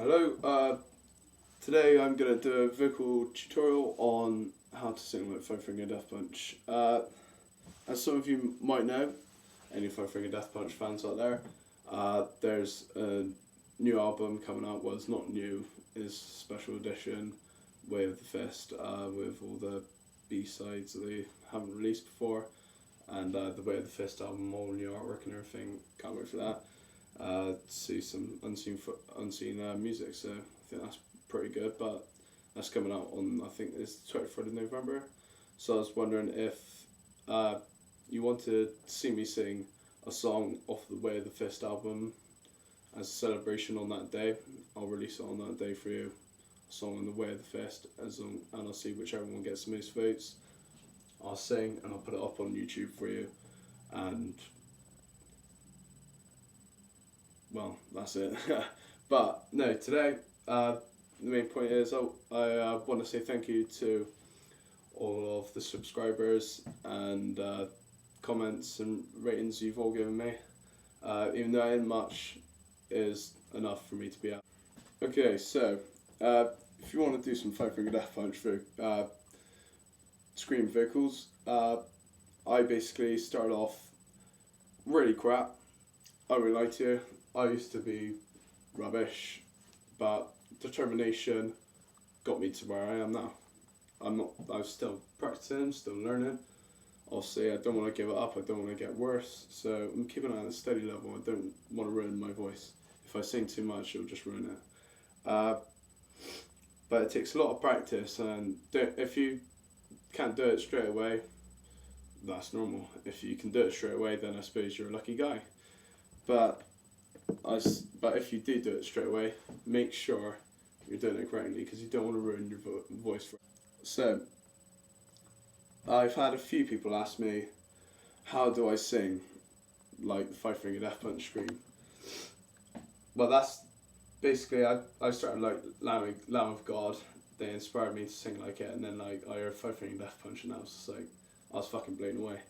Hello, today I'm going to do a vocal tutorial on how to sing like Five Finger Death Punch. As some of you might know, any Five Finger Death Punch fans out there, there's a new album coming out. Well, it's not new, it's a special edition, Way of the Fist, with all the B-sides that they haven't released before, and the Way of the Fist album, all new artwork and everything. Can't wait for that. See some unseen music, so I think that's pretty good. But that's coming out on, I think it's 23rd of November. So I was wondering if you want to see me sing a song off the Way of the Fist album as a celebration on that day. I'll release it on that day for you. A song on the Way of the Fist, and I'll see whichever one gets the most votes. I'll sing and I'll put it up on YouTube for you, and well, that's it. But no, today the main point is I want to say thank you to all of the subscribers and comments and ratings you've all given me. Even though ain't much, is enough for me to be out. Okay, so if you want to do some Five Finger Death Punch for scream vocals, I basically started off really crap. I won't lie to you. I used to be rubbish, but determination got me to where I am now. I'm still practicing, still learning. Obviously, I don't want to give it up, I don't want to get worse, so I'm keeping it at a steady level. I don't want to ruin my voice. If I sing too much, it'll just ruin it. But it takes a lot of practice, and if you can't do it straight away, that's normal. If you can do it straight away, then I suppose you're a lucky guy. But if you do it straight away, make sure you're doing it correctly, because you don't want to ruin your voice. So, I've had a few people ask me, how do I sing like the Five Finger Death Punch scream? Well, that's basically, I started like Lamb of God. They inspired me to sing like it, and then like I heard Five Finger Death Punch, and I was just like, I was fucking blown away.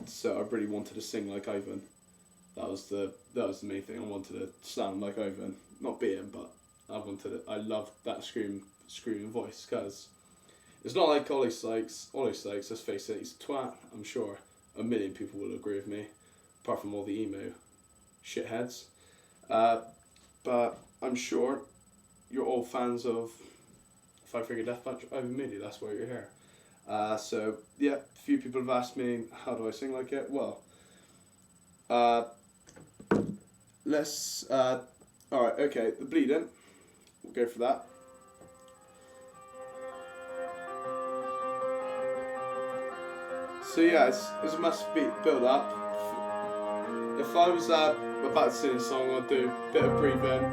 So I really wanted to sing like Ivan. That was the main thing. I wanted to sound like Ivan, not be him, but I loved that screaming voice, because it's not like Ollie Sykes. Ollie Sykes, let's face it, he's a twat. I'm sure a million people will agree with me, apart from all the emo shitheads. But I'm sure you're all fans of Five Finger Death Punch. Ivan Moody, that's why you're here. So yeah, a few people have asked me, how do I sing like it? Well, let's, alright, okay, the bleeding, we'll go for that. So yeah, it's a massive build up. If I was about to sing a song, I'd do a bit of breathing,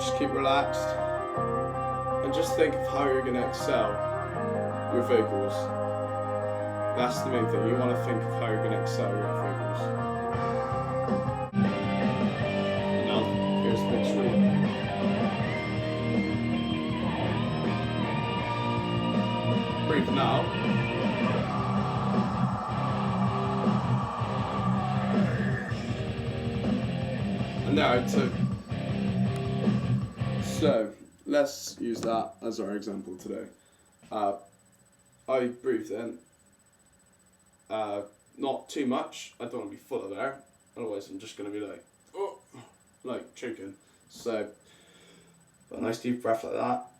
just keep relaxed, and just think of how you're going to excel your vocals. That's the main thing, you want to think of how you're going to excel your vocals. And now, here's the big scream. Breathe now. And there I took. So let's use that as our example today. I breathed in, not too much. I don't want to be full of air, otherwise I'm just going to be like, oh, like choking. So a nice deep breath like that,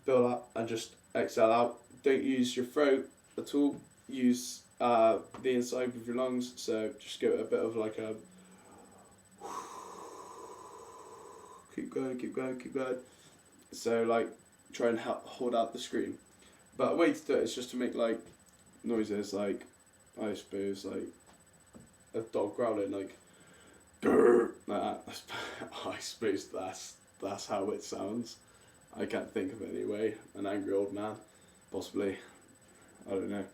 build up and just exhale out. Don't use your throat at all. Use the inside of your lungs. So just give it a bit of like a. Keep going, keep going, keep going. So like, try and hold out the scream. But a way to do it is just to make like noises, like I suppose like a dog growling, like grrr, like that. I suppose that's how it sounds. I can't think of it anyway. An angry old man, possibly. I don't know.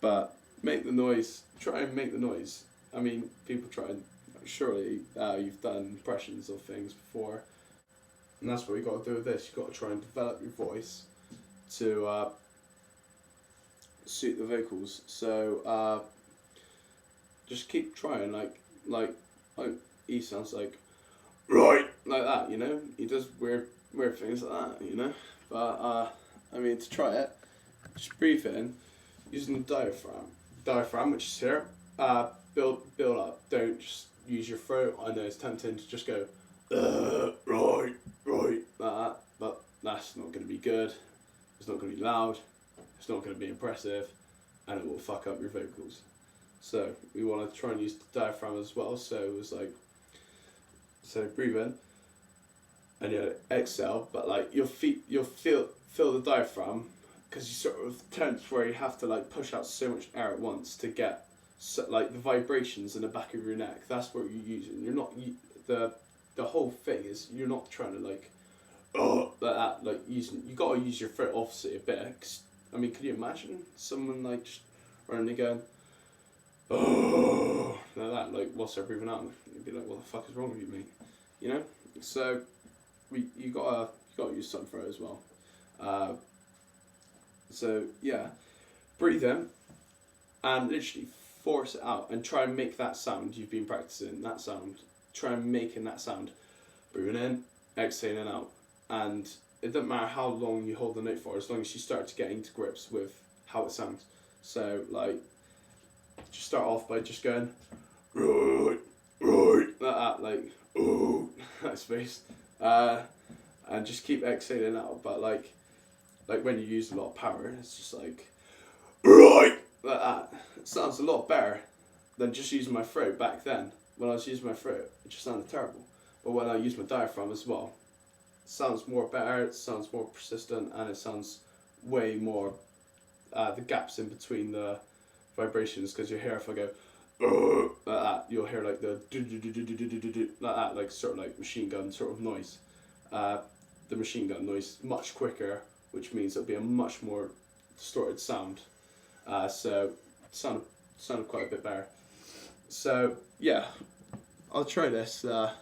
But make the noise. Try and make the noise. I mean, people try and. Surely you've done impressions of things before, and that's what you got to do with this. You've got to try and develop your voice to suit the vocals. So just keep trying. Like he sounds like right like that, you know. He does weird things like that, you know. But I mean, to try it, just breathe in using the diaphragm, which is here. Build up. Don't just use your throat. I know it's tempting to just go right like that, but that's not going to be good. It's not going to be loud. It's not going to be impressive, and it will fuck up your vocals. So we want to try and use the diaphragm as well. So it was like, so breathe in, and you exhale. But like you'll feel the diaphragm, because you sort of tense where you have to like push out so much air at once to get like the vibrations in the back of your neck. That's what you're using. You're not the whole thing is you're not trying to like like that, like using. You gotta use your throat obviously a bit. 'Cause, I mean, could you imagine someone like just randomly going like that, like whilst they're breathing out? You'd be like, what the fuck is wrong with you, mate? You know. So you gotta use some throat as well. So yeah, breathe in and literally force it out and try and make that sound you've been practicing. That sound. Try and making that sound. Breathing in, exhaling out, and it doesn't matter how long you hold the note for, as long as you start to get into grips with how it sounds. So like, just start off by just going right like that, like that space, and just keep exhaling out. But like when you use a lot of power, it's just like right like that. It sounds a lot better than just using my throat back then. When I was using my throat, it just sounded terrible. But when I use my diaphragm as well, it sounds more better, it sounds more persistent, and it sounds way more, the gaps in between the vibrations, because you hear if I go like that, you'll hear like the like that, like sort of like machine gun sort of noise. The machine gun noise much quicker, which means it'll be a much more distorted sound. So it sounded quite a bit better. So yeah, I'll try this. The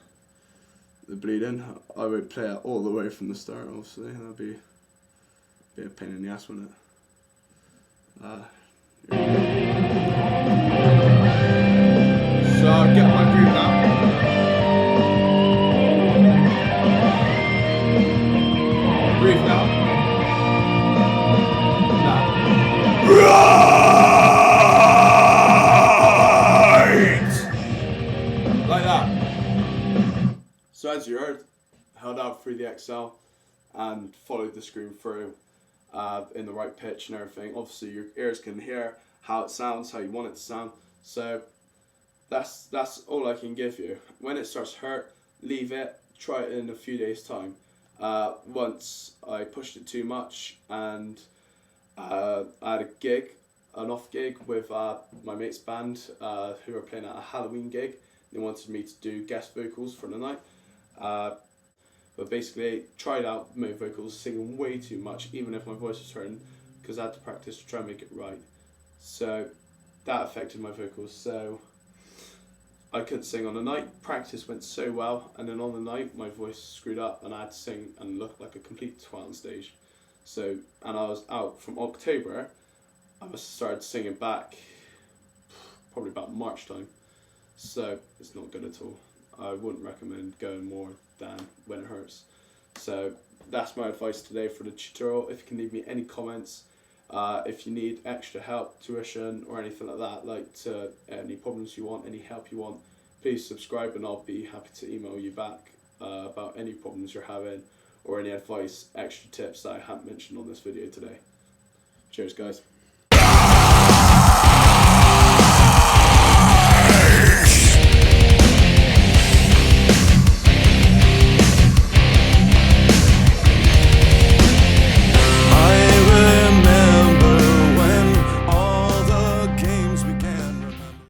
bleeding. I won't play it all the way from the start. Obviously, that'd be a pain in the ass, wouldn't it? So I'll get my groove now. Breathe now. Like that. So as you heard, held out through the XL and followed the scream through in the right pitch and everything. Obviously your ears can hear how it sounds, how you want it to sound. So that's all I can give you. When it starts to hurt, leave it, try it in a few days' time. Once I pushed it too much, and I had a gig, an off gig with my mate's band who were playing at a Halloween gig. They wanted me to do guest vocals for the night. But basically, tried out my vocals, singing way too much, even if my voice was hurting, because I had to practice to try and make it right. So that affected my vocals. So I couldn't sing on the night. Practice went so well, and then on the night, my voice screwed up, and I had to sing and look like a complete twat on stage. So, and I was out from October. I must have started singing back probably about March time. So it's not good at all. I wouldn't recommend going more than when it hurts. So that's my advice today for the tutorial. If you can leave me any comments, if you need extra help, tuition or anything like that, like any problems you want, any help you want, please subscribe and I'll be happy to email you back about any problems you're having or any advice, extra tips that I haven't mentioned on this video today. Cheers guys.